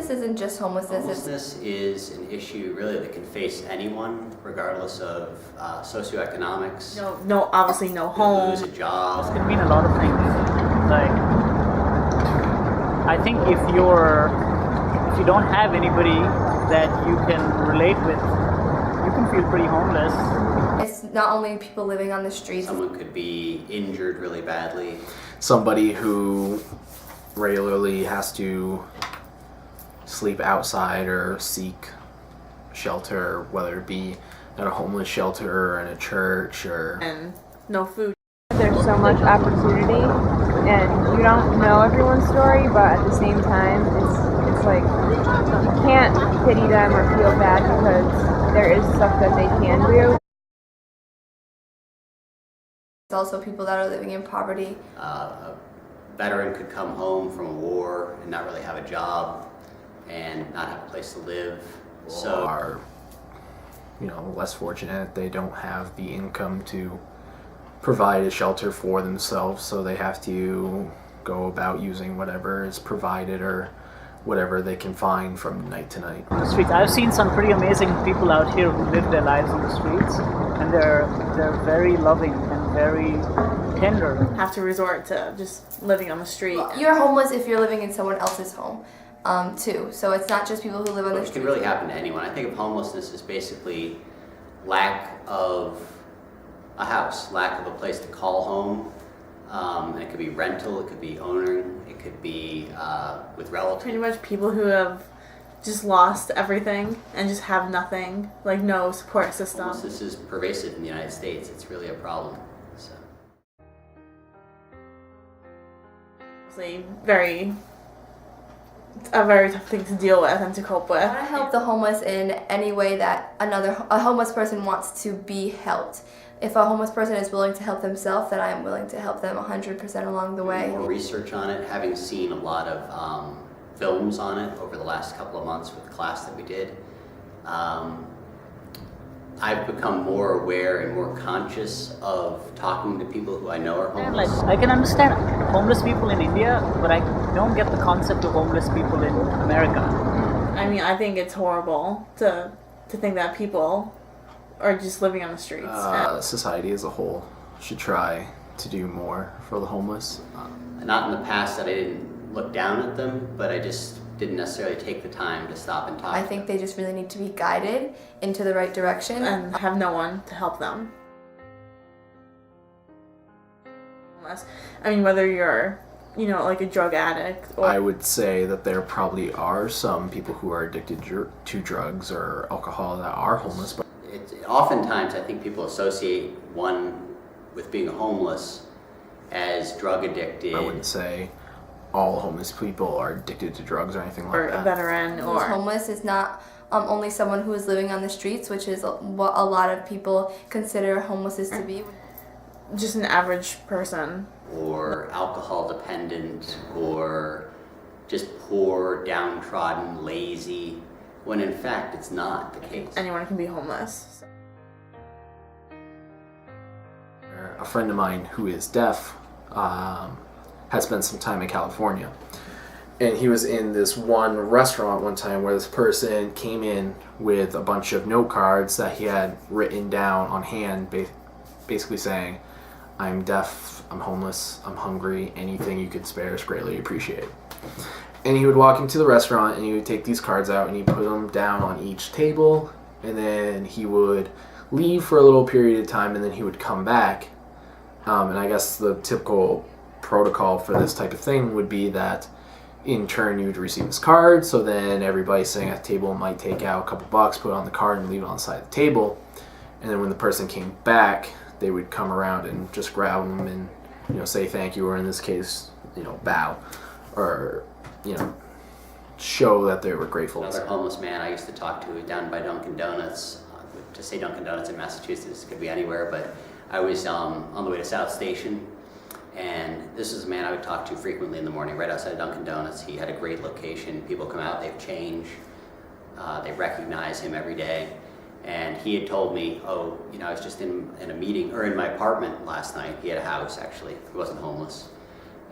homelessness isn't just homelessness. Homelessness is an issue really that can face anyone, regardless of socioeconomics. No, obviously no home. Lose a job. This can mean a lot of things. Like, I think if you don't have anybody that you can relate with, you can feel pretty homeless. It's not only people living on the streets. Someone could be injured really badly. Somebody who regularly has to sleep outside or seek shelter, whether it be at a homeless shelter or in a church or... And no food. There's so much opportunity, and you don't know everyone's story, but at the same time, it's like you can't pity them or feel bad because there is stuff that they can do. It's also people that are living in poverty. A veteran could come home from a war and not really have a job and not have a place to live. So are, less fortunate. They don't have the income to provide a shelter for themselves, so they have to go about using whatever is provided or whatever they can find from night to night. On the streets, I've seen some pretty amazing people out here who live their lives on the streets, and they're very loving and very tender. Have to resort to just living on the street. You're homeless if you're living in someone else's home, too. So it's not just people who live on the it street. can really happen to anyone. I think of homelessness as basically lack of a house, lack of a place to call home. And it could be rental, it could be owning, it could be with relatives. Pretty much people who have just lost everything and just have nothing, like no support system. Homelessness is pervasive in the United States. It's really a problem. So. It's a very tough thing to deal with and to cope with. I want to help the homeless in any way that a homeless person wants to be helped. If a homeless person is willing to help themselves, then I am willing to help them 100% along the way. More research on it, having seen a lot of films on it over the last couple of months with the class that we did. I've become more aware and more conscious of talking to people who I know are homeless. I can understand homeless people in India, but I don't get the concept of homeless people in America. I mean, I think it's horrible to think that people are just living on the streets. Society as a whole should try to do more for the homeless. Not in the past that I didn't look down at them, but I just didn't necessarily take the time to stop and talk. I think they just really need to be guided into the right direction. And have no one to help them. I mean, whether you're, like a drug addict or... I would say that there probably are some people who are addicted to drugs or alcohol that are homeless, but Oftentimes, I think people associate one with being homeless as drug addicted. I wouldn't say all homeless people are addicted to drugs or anything like or that. a veteran Who's or... homeless is not only someone who is living on the streets, which is what a lot of people consider homelessness to be. Just an average person. Or alcohol dependent, or just poor, downtrodden, lazy, when in fact it's not the case. Anyone can be homeless. A friend of mine who is deaf had spent some time in California, and he was in this one restaurant one time where this person came in with a bunch of note cards that he had written down on hand, basically saying, "I'm deaf, I'm homeless, I'm hungry, anything you could spare is greatly appreciated." And he would walk into the restaurant and he would take these cards out and he'd put them down on each table, and then he would leave for a little period of time, and then he would come back. And I guess the typical protocol for this type of thing would be that in turn you would receive this card, so then everybody sitting at the table might take out a couple bucks, put it on the card, and leave it on the side of the table. And then when the person came back, they would come around and just grab them and say thank you, or in this case, bow, or show that they were grateful. Another homeless man I used to talk to down by Dunkin' Donuts. To say Dunkin' Donuts in Massachusetts, could be anywhere, but I was on the way to South Station, and this is a man I would talk to frequently in the morning, right outside of Dunkin' Donuts. He had a great location. People come out, they have change, they recognize him every day. And he had told me, I was just in a meeting, or in my apartment last night. He had a house, actually. He wasn't homeless.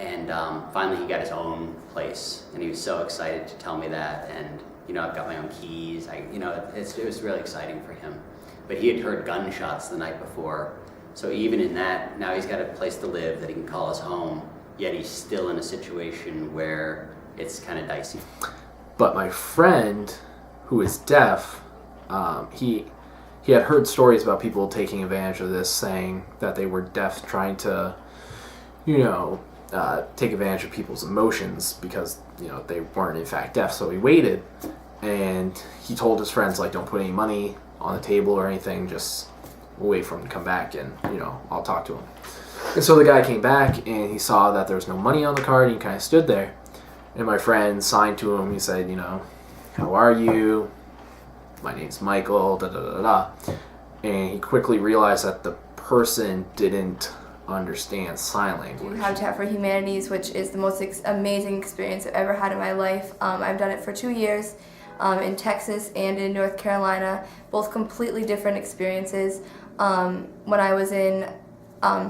And finally he got his own place, and he was so excited to tell me that. And I've got my own keys. It was really exciting for him. But he had heard gunshots the night before, so even in that, now he's got a place to live that he can call his home. Yet he's still in a situation where it's kind of dicey. But my friend, who is deaf, he had heard stories about people taking advantage of this, saying that they were deaf, trying to, take advantage of people's emotions because, they weren't in fact deaf. So he waited, and he told his friends, like, don't put any money on the table or anything, just wait for him to come back and, I'll talk to him. And so the guy came back, and he saw that there was no money on the card, and he kind of stood there. And my friend signed to him. He said, how are you? My name's Michael, da da da da. And he quickly realized that the person didn't understand sign language. Habitat for Humanities, which is the most amazing experience I've ever had in my life. I've done it for 2 years in Texas and in North Carolina, both completely different experiences. When I was in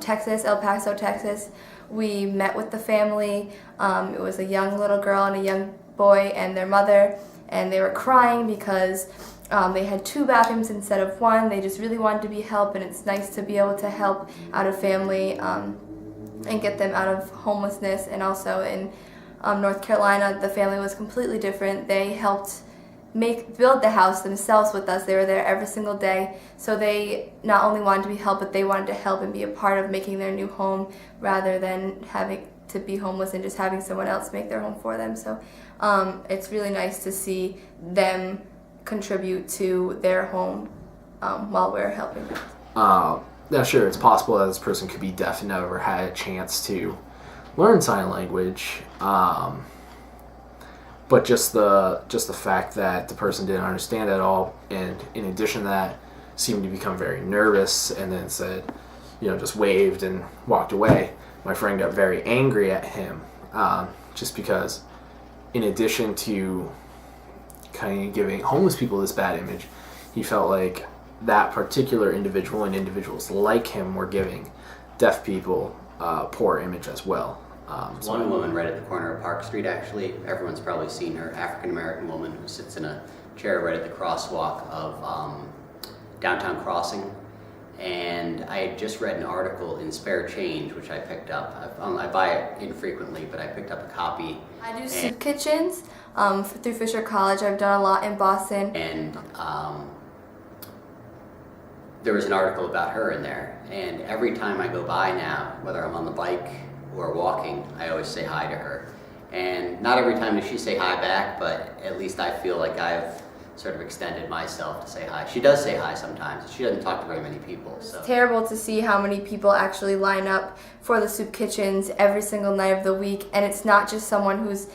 Texas, El Paso, Texas, we met with the family. It was a young little girl and a young boy and their mother, and they were crying because they had 2 bathrooms instead of 1. They just really wanted to be helped, and it's nice to be able to help out a family and get them out of homelessness. And also in North Carolina, the family was completely different. They helped build the house themselves with us. They were there every single day. So they not only wanted to be helped, but they wanted to help and be a part of making their new home rather than having to be homeless and just having someone else make their home for them. So it's really nice to see them contribute to their home while we're helping them. Yeah, sure, it's possible that this person could be deaf and never had a chance to learn sign language. But just the fact that the person didn't understand at all, and in addition to that, seemed to become very nervous, and then said, just waved and walked away. My friend got very angry at him, just because, in addition to kind of giving homeless people this bad image, he felt like that particular individual and individuals like him were giving deaf people a poor image as well. One woman right at the corner of Park Street, actually, everyone's probably seen her, African-American woman who sits in a chair right at the crosswalk of Downtown Crossing. And I had just read an article in Spare Change, which I picked up. I buy it infrequently, but I picked up a copy. I do soup kitchens through Fisher College. I've done a lot in Boston. And there was an article about her in there. And every time I go by now, whether I'm on the bike or walking, I always say hi to her. And not every time does she say hi back, but at least I feel like I've sort of extended myself to say hi. She does say hi sometimes. She doesn't talk to very many people. So It's terrible to see how many people actually line up for the soup kitchens every single night of the week, and it's not just someone who's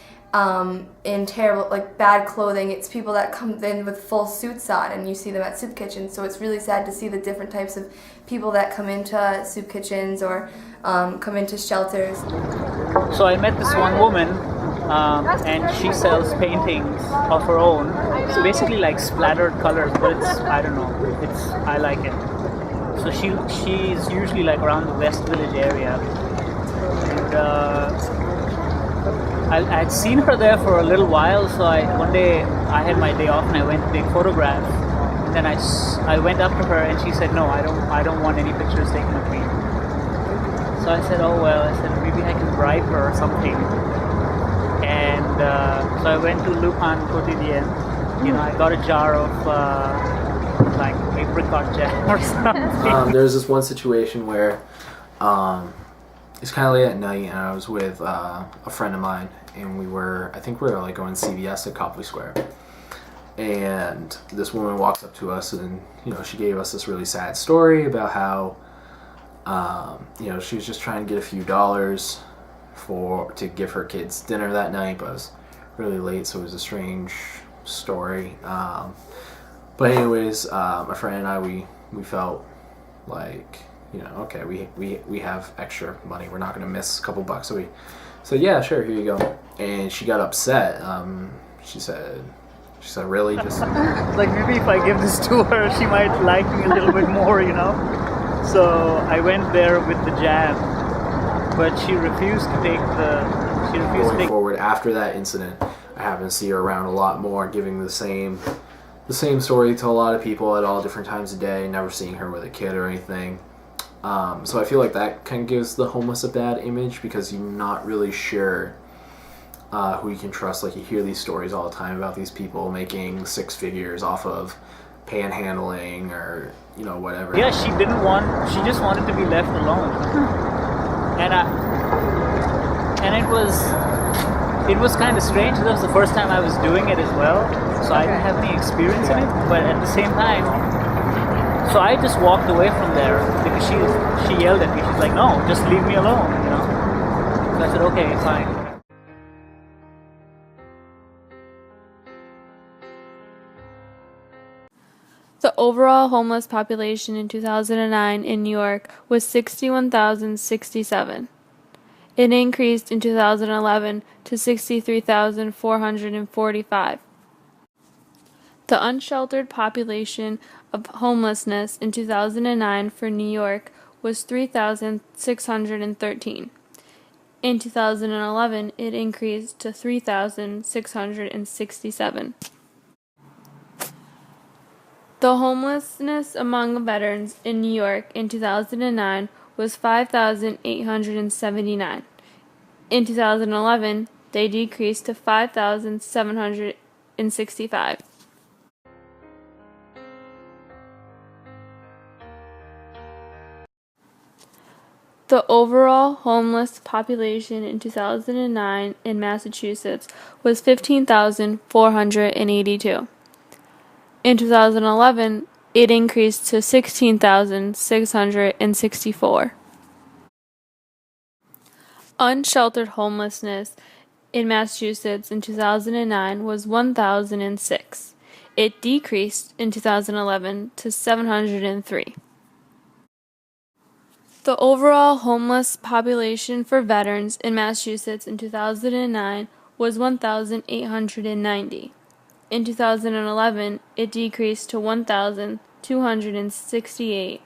in terrible, bad clothing. It's people that come in with full suits on, and you see them at soup kitchens. So it's really sad to see the different types of people that come into soup kitchens or come into shelters. So I met this one woman, and she sells paintings of her own. It's basically like splattered colors, but I like it. So she's usually around the West Village area, and I'd seen her there for a little while. So one day I had my day off and I went to take photographs. And then I went up to her and she said, "No, I don't want any pictures taken of me." So I said, "Oh well," I said, "maybe I can bribe her or something." And so I went to Lupin Quotidien. I got a jar of apricot jam or something. There's this one situation where it's kind of late at night, and I was with a friend of mine, and we were going CVS at Copley Square. And this woman walks up to us, and she gave us this really sad story about how she was just trying to get a few dollars to give her kids dinner that night, but it was really late, so it was a strange story. But anyways, my friend and I, we felt like, okay, we have extra money, we're not gonna miss a couple bucks, so we said, yeah, sure, here you go. And she got upset. She said, really? Just maybe if I give this to her, she might like me a little bit more, So I went there with the jam, but she refused to take the. She refused to Going take. forward after that incident, I happen to see her around a lot more, giving the same story to a lot of people at all different times of day. Never seeing her with a kid or anything. So I feel like that kind of gives the homeless a bad image because you're not really sure who you can trust. Like, you hear these stories all the time about these people making six figures off of panhandling or whatever. Yeah, she didn't want. She just wanted to be left alone, and it was kind of strange. That was the first time I was doing it as well, so I didn't have any experience in it. But at the same time, so I just walked away from there because she yelled at me. She's like, "No, just leave me alone," So I said, "Okay, fine." The overall homeless population in 2009 in New York was 61,067. It increased in 2011 to 63,445. The unsheltered population of homelessness in 2009 for New York was 3,613. In 2011, it increased to 3,667. The homelessness among veterans in New York in 2009 was 5,879. In 2011, they decreased to 5,765. The overall homeless population in 2009 in Massachusetts was 15,482. In 2011, it increased to 16,664. Unsheltered homelessness in Massachusetts in 2009 was 1,006. It decreased in 2011 to 703. The overall homeless population for veterans in Massachusetts in 2009 was 1,890. In 2011, it decreased to 1,268.